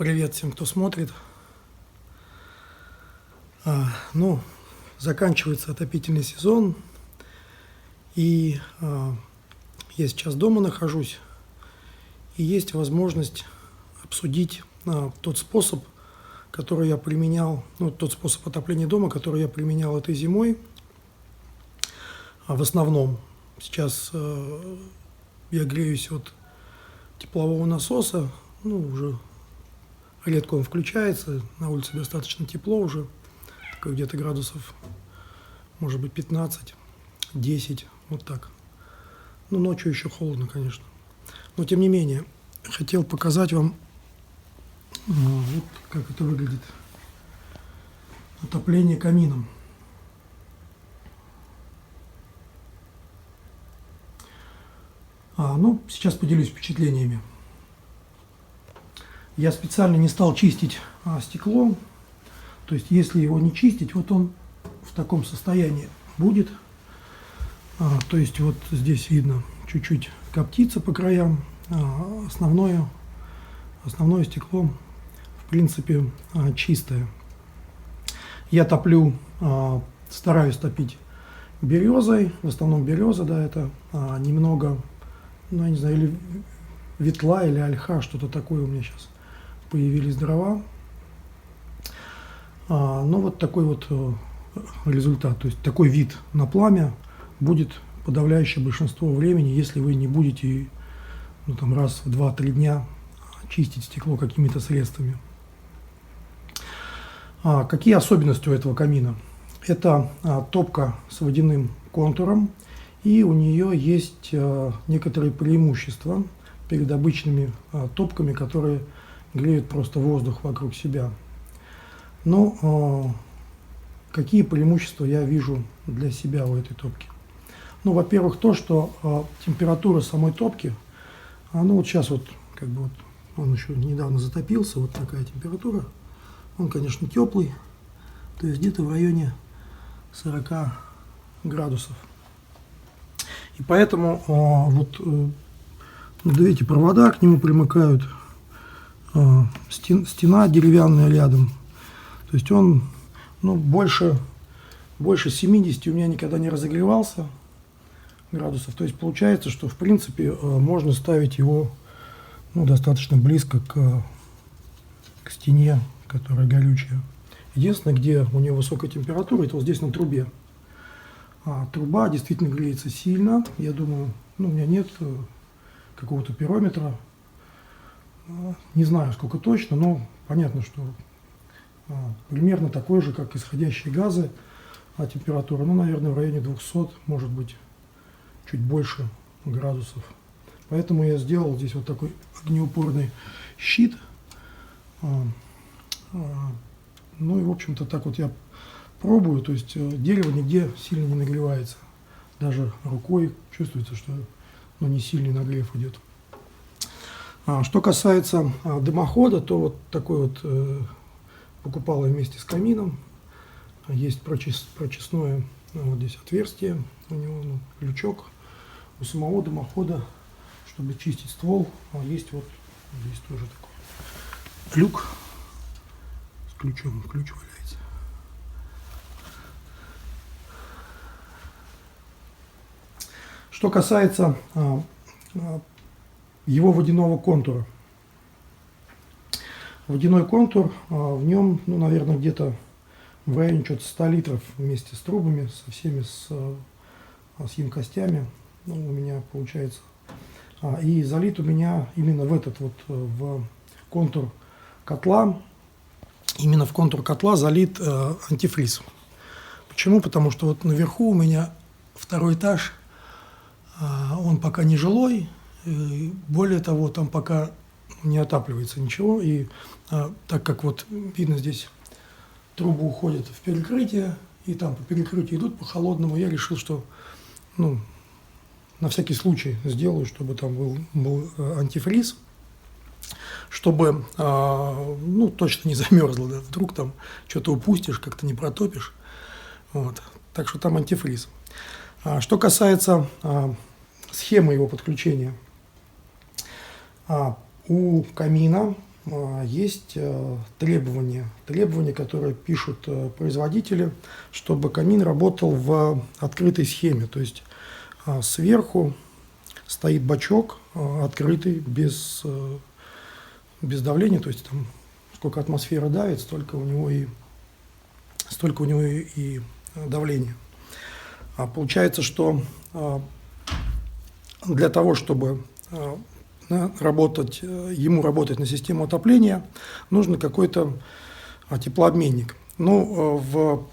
Привет всем, кто смотрит. Заканчивается отопительный сезон, и я сейчас дома нахожусь, и есть возможность обсудить тот способ, который я применял, тот способ отопления дома, который я применял этой зимой. В основном сейчас я греюсь от теплового насоса, уже редко он включается, на улице достаточно тепло уже, где-то градусов, может быть, 15, 10, вот так. Ночью еще холодно, конечно. Но, тем не менее, хотел показать вам, вот как это выглядит. Отопление камином. Сейчас поделюсь впечатлениями. Я специально не стал чистить стекло. То есть, если его не чистить, вот он в таком состоянии будет. То есть, вот здесь видно, чуть-чуть коптится по краям. Основное стекло, в принципе, чистое. Я топлю, стараюсь топить березой. В основном береза, да, это немного, я не знаю, или ветла, или ольха, что-то такое у меня сейчас появились дрова. Вот такой вот результат, то есть такой вид на пламя будет подавляющее большинство времени, если вы не будете раз в 2-3 дня чистить стекло какими-то средствами. Какие особенности у этого камина? Это топка с водяным контуром, и у нее есть некоторые преимущества перед обычными топками, которые греют просто воздух вокруг себя. Какие преимущества я вижу для себя у этой топки? Во-первых, то, что температура самой топки, сейчас он еще недавно затопился, вот такая температура. Он, конечно, теплый, то есть где-то в районе 40 градусов. И поэтому эти провода к нему примыкают, стена деревянная рядом. То есть он больше 70 у меня никогда не разогревался градусов. То есть получается, что в принципе можно ставить его достаточно близко к стене, которая горючая. Единственное, где у нее высокая температура, это вот здесь на трубе. Труба действительно греется сильно. Я думаю, у меня нет какого-то пирометра. Не знаю, сколько точно, но понятно, что примерно такой же, как исходящие газы, температура, наверное, в районе 200, может быть, чуть больше градусов. Поэтому я сделал здесь вот такой огнеупорный щит. В общем-то, так вот я пробую, то есть дерево нигде сильно не нагревается. Даже рукой чувствуется, что не сильный нагрев идет. Что касается дымохода, то вот такой вот покупал я вместе с камином. Есть прочистное, вот здесь отверстие, у него лючок. У самого дымохода, чтобы чистить ствол, есть вот здесь тоже такой люк с ключом, ключ валяется. Что касается его водяного контура. Водяной контур, в нем, наверное, где-то в районе 100 литров вместе с трубами, со всеми с емкостями у меня получается. И залит у меня именно в контур котла, именно в контур котла залит антифриз. Почему? Потому что вот наверху у меня второй этаж, он пока не жилой, и более того, там пока не отапливается ничего, и так как вот видно здесь трубы уходят в перекрытие, и там по перекрытию идут по холодному, я решил, что на всякий случай сделаю, чтобы там был антифриз, чтобы точно не замерзло, да, вдруг там что-то упустишь, как-то не протопишь, вот, так что там антифриз. Что касается схемы его подключения, у камина есть требования, которые пишут производители, чтобы камин работал в открытой схеме. То есть сверху стоит бачок открытый, без давления, то есть там сколько атмосфера давит, столько у него и давление. Получается, что для того, чтобы ему работать на систему отопления, нужно какой-то теплообменник. Ну, в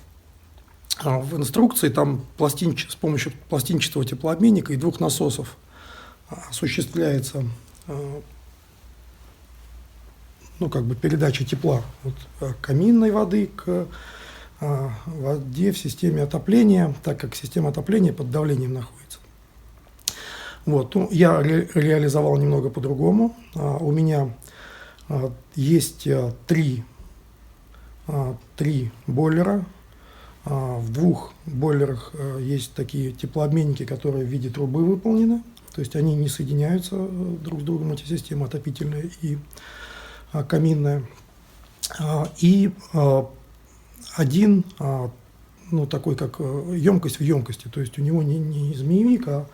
инструкции там с помощью пластинчатого теплообменника и 2 насосов осуществляется передача тепла от каминной воды к воде в системе отопления, так как система отопления под давлением находится. Вот. Ну, я реализовал немного по-другому. У меня есть три бойлера. В 2 бойлерах есть такие теплообменники, которые в виде трубы выполнены. То есть они не соединяются друг с другом, эти системы отопительная и каминная. И один, такой как емкость в емкости, то есть у него не змеевик, а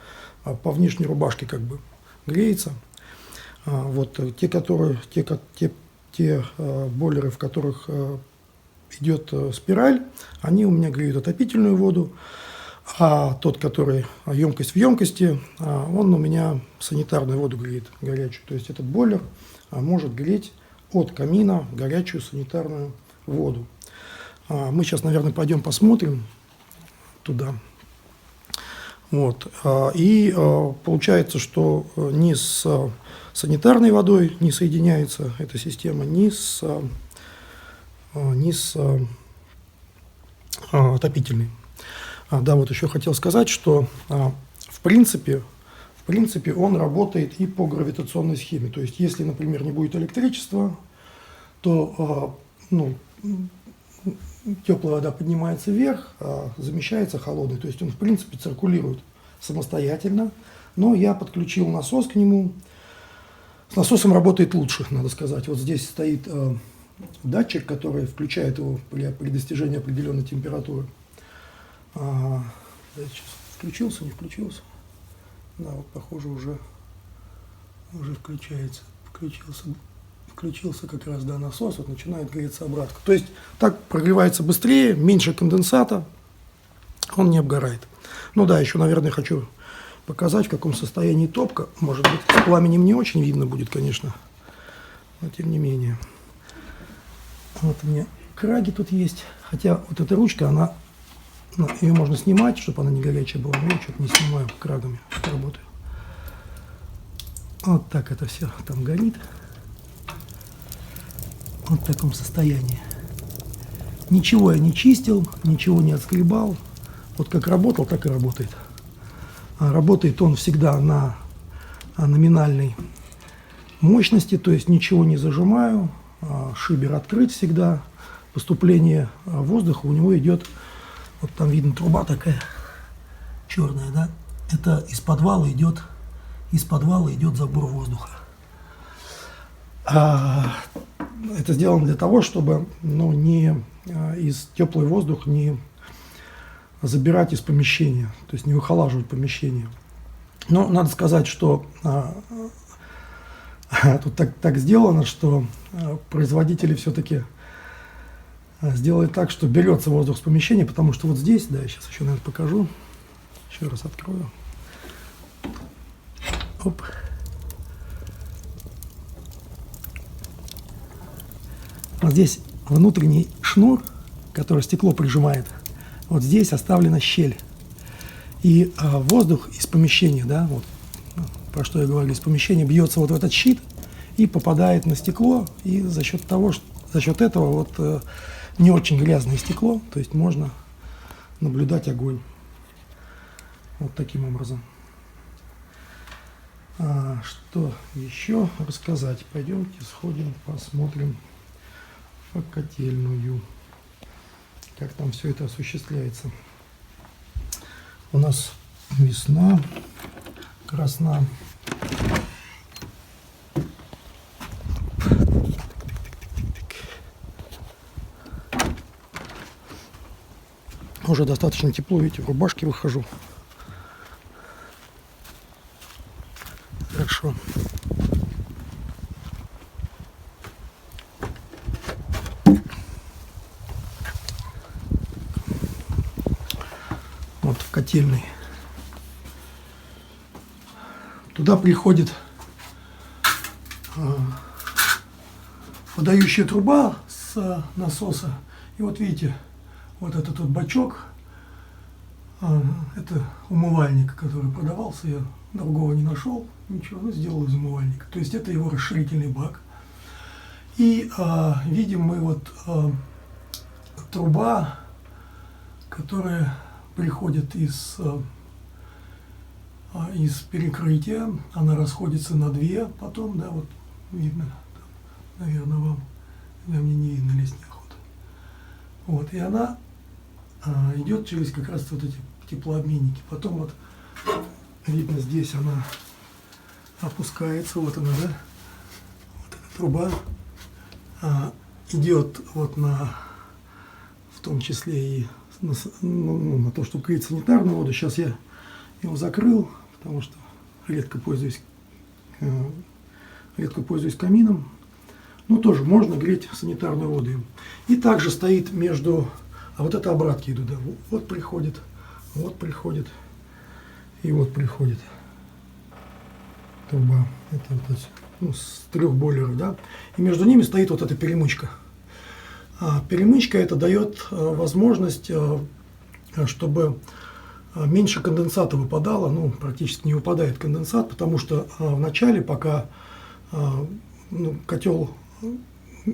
по внешней рубашке как бы греется. Вот те бойлеры, в которых идет спираль, они у меня греют отопительную воду, а тот, который емкость в емкости, он у меня санитарную воду греет, горячую. То есть этот бойлер может греть от камина горячую санитарную воду. Мы сейчас, наверное, пойдем посмотрим туда. Вот. И получается, что ни с санитарной водой не соединяется эта система, ни с отопительной. Да, вот еще хотел сказать, что в принципе он работает и по гравитационной схеме. То есть, если, например, не будет электричества, то теплая вода поднимается вверх, а замещается холодной. То есть он, в принципе, циркулирует самостоятельно. Но я подключил насос к нему. С насосом работает лучше, надо сказать. Вот здесь стоит датчик, который включает его при достижении определенной температуры. Сейчас включился, не включился? Да, вот похоже уже включается. Включился как раз, да, насос, вот начинает греться обратка. То есть так прогревается быстрее, меньше конденсата, он не обгорает. Ну да, еще, наверное, хочу показать, в каком состоянии топка. Может быть, с пламенем не очень видно будет, конечно, но тем не менее. Вот у меня краги тут есть, хотя вот эта ручка, ее можно снимать, чтобы она не горячая была, но я что-то не снимаю, крагами работаю. Вот так это все там горит. Вот в таком состоянии. Ничего я не чистил, ничего не отскребал. Вот как работал, так и работает. Работает он всегда на номинальной мощности, то есть ничего не зажимаю. Шибер открыт всегда. Поступление воздуха у него идет, вот там видно труба такая черная, да? Это из подвала идет забор воздуха. Это сделано для того, чтобы из теплый воздух не забирать из помещения, то есть не выхолаживать помещение. Но надо сказать, что тут так сделано, что производители все-таки сделают так, что берется воздух с помещения, потому что вот здесь, да, я сейчас еще, наверное, покажу, еще раз открою. Оп. Вот здесь внутренний шнур, который стекло прижимает, вот здесь оставлена щель. И воздух из помещения, да, вот, про что я говорил, из помещения бьется вот в этот щит и попадает на стекло, и за счет этого вот не очень грязное стекло, то есть можно наблюдать огонь. Вот таким образом. Что еще рассказать? Пойдемте сходим, посмотрим в котельную, как там все это осуществляется. У нас весна, красна. Уже достаточно тепло, видите, в рубашке выхожу. Хорошо. Вот в котельной. Туда приходит подающая труба с насоса. И вот видите, вот этот вот бачок, это умывальник, который продавался, я другого не нашел, ничего, ну, сделал из умывальника. То есть это его расширительный бак. И видим мы вот труба, которая приходит из перекрытия, она расходится на две потом, да, вот видно, там, наверное, вам, мне не видно, лезть неохота. Вот, и она идет через как раз вот эти теплообменники. Потом вот видно, здесь она опускается, вот она, да, вот эта труба идет вот на, в том числе и на то, чтобы греть санитарную воду. Сейчас я его закрыл, потому что редко пользуюсь камином. Ну, тоже можно греть санитарную воду им. И также стоит между... А вот это обратки идут, да. Вот приходит и вот приходит труба. Это вот, ну, с 3 бойлеров, да. И между ними стоит вот эта перемычка. Перемычка это дает возможность, чтобы меньше конденсата выпадало, ну, практически не выпадает конденсат, потому что в начале, пока котел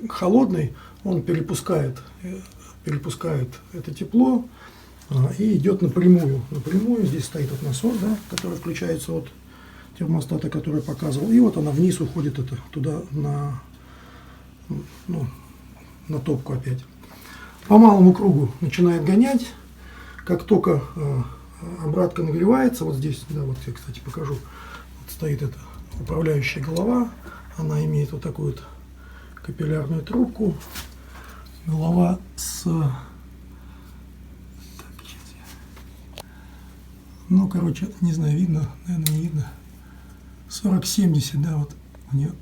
холодный, он перепускает это тепло и идет напрямую. Здесь стоит вот насос, да, который включается от термостата, который я показывал, и вот она вниз уходит туда на топку опять. По малому кругу начинает гонять. Как только обратка нагревается, вот здесь, да, вот я, кстати, покажу, вот стоит эта управляющая голова, она имеет вот такую вот капиллярную трубку, голова с, ну, короче, не знаю, видно, наверное, не видно, 40-70, да, вот у нее,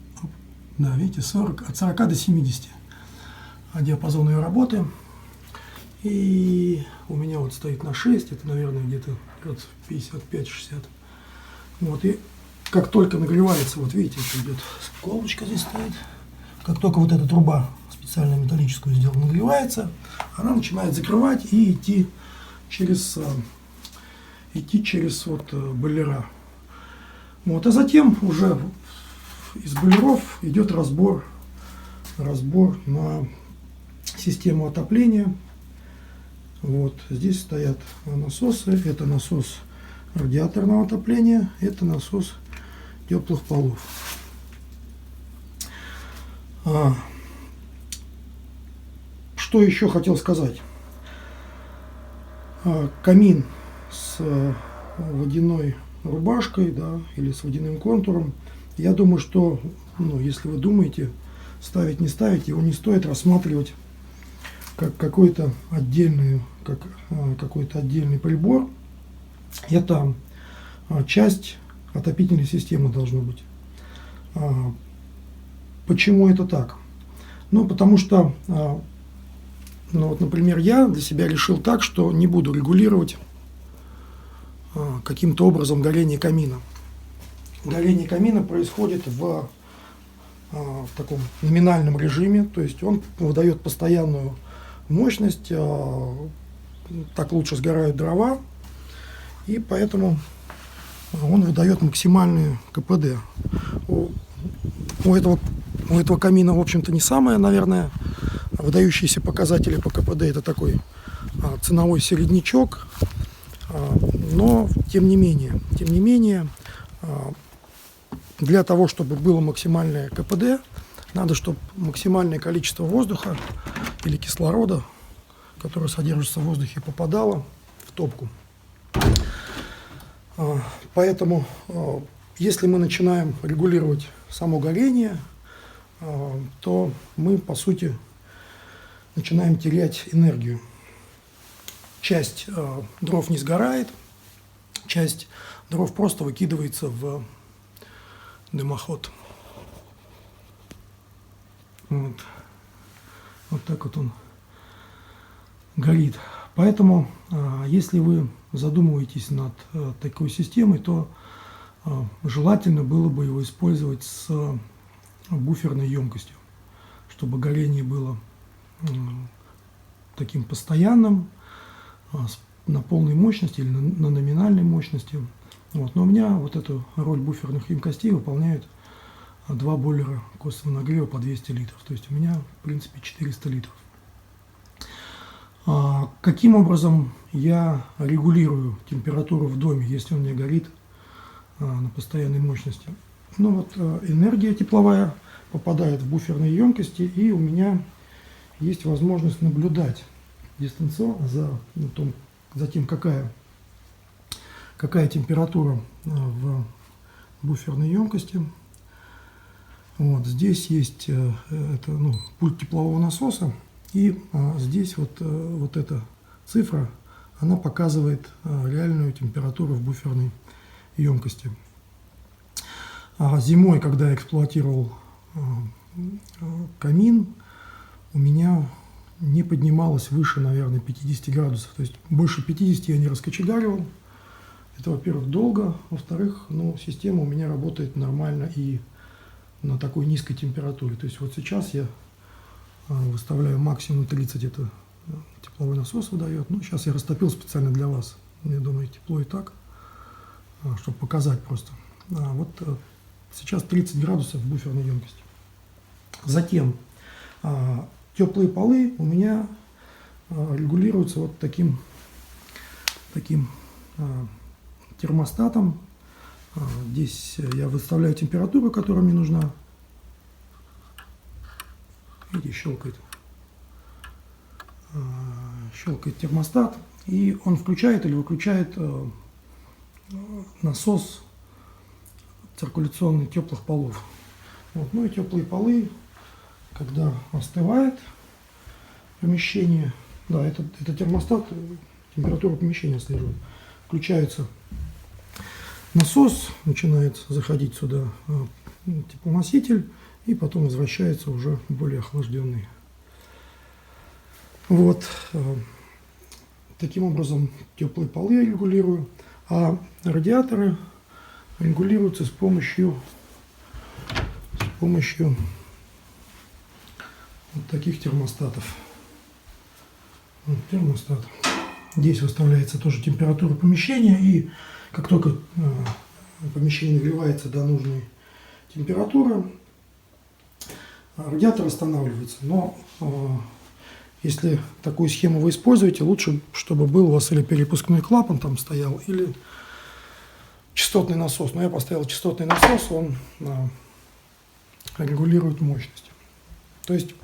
да, видите, 40, от 40 до 70 диапазон ее работы. И у меня вот стоит на 6, это, наверное, где-то 55-60. Вот, и как только нагревается, вот видите, идет колбочка здесь стоит. Как только вот эта труба специально металлическую сделана, нагревается, она начинает закрывать и идти через вот бойлера. Вот, а затем уже из бойлеров идет разбор на систему отопления. Вот здесь стоят насосы. Это насос радиаторного отопления, это насос теплых полов. Что еще хотел сказать? Камин с водяной рубашкой, да, или с водяным контуром. Я думаю, что, ну, если вы думаете, ставить, не ставить, его не стоит рассматривать как какой-то отдельный прибор. Это часть отопительной системы должно быть. Почему это так? Ну, потому что, ну, вот, например, я для себя решил так, что не буду регулировать каким-то образом горение камина. Горение камина происходит в таком номинальном режиме, то есть он выдает постоянную мощность, так лучше сгорают дрова, и поэтому он выдает максимальный КПД. У этого камина, в общем-то, не самое, наверное, выдающиеся показатели по КПД, это такой ценовой середнячок, но тем не менее, для того, чтобы было максимальное КПД, надо, чтобы максимальное количество воздуха или кислорода, которое содержится в воздухе, попадало в топку. Поэтому, если мы начинаем регулировать само горение, то мы, по сути, начинаем терять энергию. часть дров не сгорает, часть дров просто выкидывается в дымоход. Вот. Вот так вот он горит. Поэтому, если вы задумываетесь над такой системой, то желательно было бы его использовать с буферной емкостью, чтобы горение было таким постоянным, на полной мощности или на номинальной мощности. Вот. Но у меня вот эту роль буферных емкостей выполняют 2 бойлера косвенного нагрева по 200 литров. То есть у меня, в принципе, 400 литров. Каким образом я регулирую температуру в доме, если он не горит на постоянной мощности? Ну вот энергия тепловая попадает в буферные емкости, и у меня есть возможность наблюдать дистанционно за тем, какая температура в буферной емкости. Вот здесь есть пульт теплового насоса, и здесь вот эта цифра, она показывает реальную температуру в буферной емкости. Зимой, когда я эксплуатировал камин, у меня не поднималось выше, наверное, 50 градусов. То есть больше 50 я не раскочегаривал. Это, во-первых, долго. Во-вторых, система у меня работает нормально и на такой низкой температуре. То есть вот сейчас я выставляю максимум 30, это тепловой насос выдает. Ну, сейчас я растопил специально для вас. Я думаю, тепло и так, чтобы показать просто. Вот сейчас 30 градусов в буферной емкости. Затем теплые полы у меня регулируются вот таким термостатом. Здесь я выставляю температуру, которая мне нужна. Видите, щелкает термостат, и он включает или выключает насос циркуляционный теплых полов. Вот. Ну и теплые полы, когда остывает помещение, да, это термостат, температуру помещения отслеживает. Включается насос, начинает заходить сюда теплоноситель, и потом возвращается уже более охлажденный. Вот. Таким образом теплые полы я регулирую, а радиаторы регулируются с помощью вот таких термостатов. Вот термостат. Здесь выставляется тоже температура помещения, и как только помещение нагревается до нужной температуры, радиатор останавливается. Но если такую схему вы используете, лучше, чтобы был у вас или перепускной клапан там стоял, или частотный насос. Но я поставил частотный насос, он регулирует мощность. То есть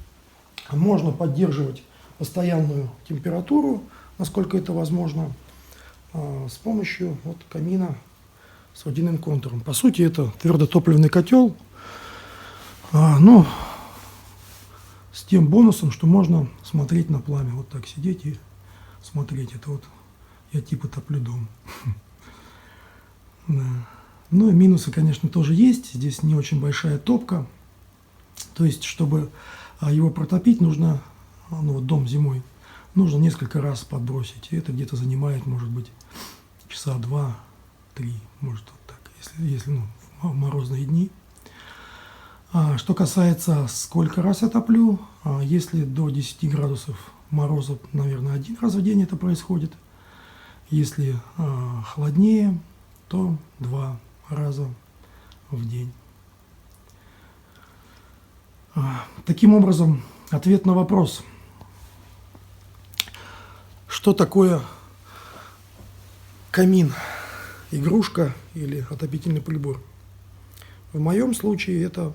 можно поддерживать постоянную температуру, насколько это возможно, с помощью камина с водяным контуром. По сути, это твердотопливный котел, но с тем бонусом, что можно смотреть на пламя. Вот так сидеть и смотреть. Это вот я типа топлю дом. Ну и минусы, конечно, тоже есть. Здесь не очень большая топка. То есть, чтобы его протопить, нужно, дом зимой, нужно несколько раз подбросить. И это где-то занимает, может быть, часа 2-3, может вот так, если в морозные дни. Что касается, сколько раз я топлю, если до 10 градусов мороза, наверное, 1 раз в день это происходит. Если холоднее, то 2 раза в день. Таким образом, ответ на вопрос, что такое камин, игрушка или отопительный прибор. В моем случае это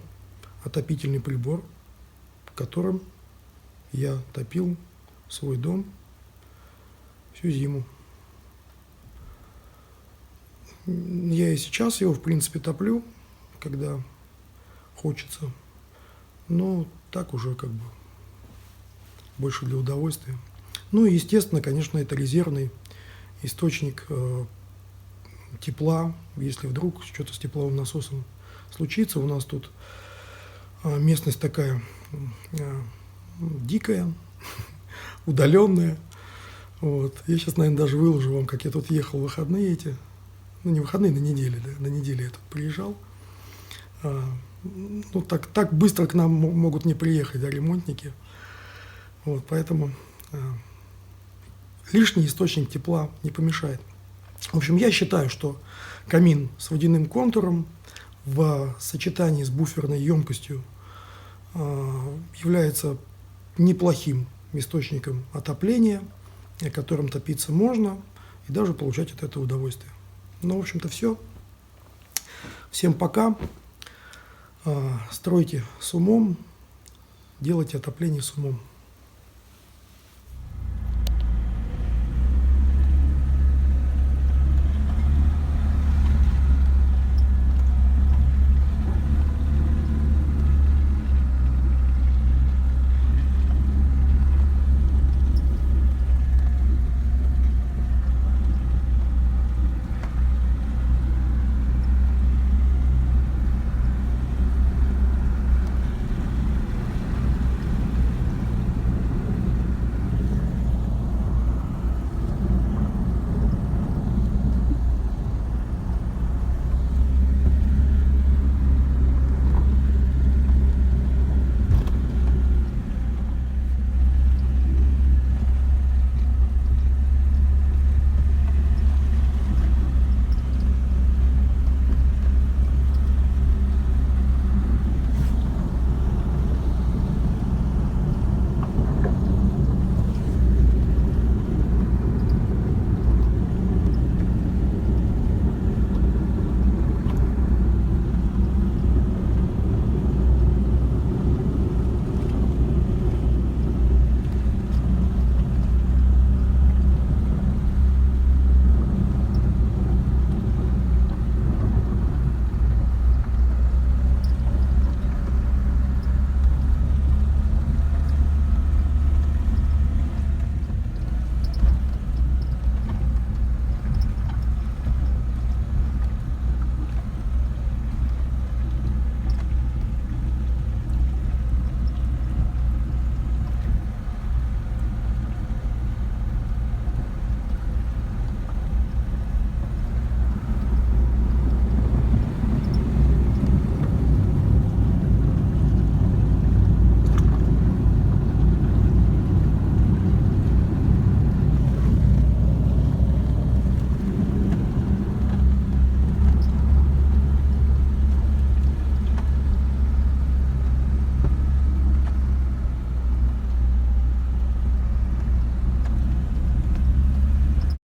отопительный прибор, которым я топил свой дом всю зиму. Я и сейчас его, в принципе, топлю, когда хочется, но так уже больше для удовольствия. Ну и, естественно, конечно, это резервный источник тепла, если вдруг что-то с тепловым насосом случится. У нас тут местность такая дикая, удаленная. Вот. Я сейчас, наверное, даже выложу вам, как я тут ехал в выходные эти. Ну, не выходные, на неделе, да, на неделе я тут приезжал. Ну, так быстро к нам могут не приехать, да, ремонтники. Вот, поэтому лишний источник тепла не помешает. В общем, я считаю, что камин с водяным контуром в сочетании с буферной емкостью является неплохим источником отопления, которым топиться можно и даже получать от этого удовольствие. Ну, в общем-то, все. Всем пока. Стройте с умом, делайте отопление с умом.